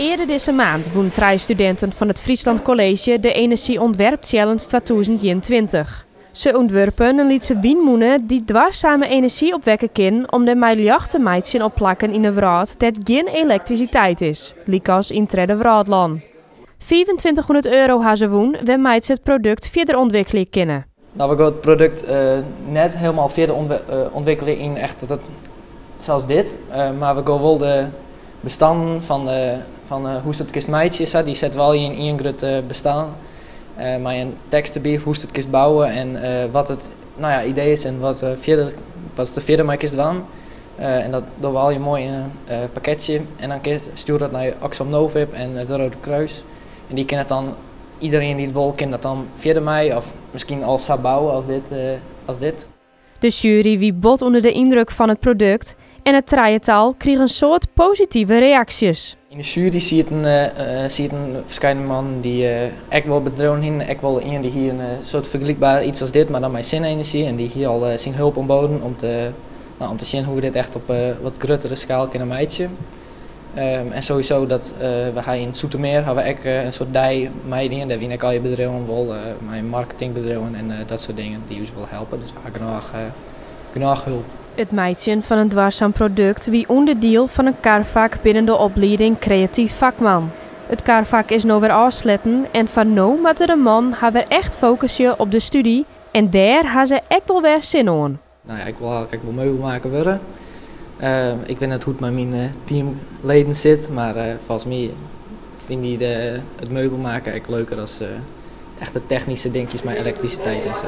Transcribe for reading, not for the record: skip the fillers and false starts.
Eerder deze maand woen 3 studenten van het Friesland College de Energie Ontwerp Challenge 2021. Ze ontwerpen een lietse wienmoenen die dwarszame energie opwekken kunnen om de miljard meidjes opplakken in een wereld dat geen elektriciteit is, likas in Tredde Wraadland. €2500 hebben ze woen, wanneer meidjes het product verder ontwikkelen kunnen. Nou, we gaan het product net helemaal verder ontwikkelen in echt zoals dit, maar we gaan wel de bestanden van hoe het kist meidjes is, die zetten wel in één groot bestaan. Maar een tekst erbij, hoe het kist bouwen en wat het idee is en wat het verder mee kist doen. En dat doen we al je mooi in een pakketje en dan stuur dat naar Oxfam Novib en het Rode Kruis. En die kan het dan, iedereen die het wil, kan dat dan verder mee of misschien al zou bouwen als dit. De jury wie bot onder de indruk van het product en het trijetal kreeg een soort positieve reacties. In de jury zie je een verschillende man die ik wil bedrijven in. Ik wil een die hier een soort vergelijkbaar iets als dit, maar dan met zinenergie en die hier al zijn hulp aanboden om te zien hoe we dit echt op wat grotere schaal kunnen maken. En sowieso dat we gaan in Zoetermeer hebben we een soort dij meidingen, daar wie ik al je bedrijven wil, mijn marketingbedrijven en dat soort dingen die ons wil helpen. Dus we hebben genoeg hulp. Het meidje van een dwarszaam product wie onderdeel van een karvak binnen de opleiding Creatief Vakman. Het karvak is nu weer afsluiten en van nu moeten de man weer echt focussen op de studie en daar hebben ze echt wel weer zin in. Nou ja, ik wil meubelmaker worden. Ik weet niet hoe het met mijn teamleden zit, maar volgens mij vind ik het meubelmaken echt leuker als echt de technische dingetjes met elektriciteit en zo.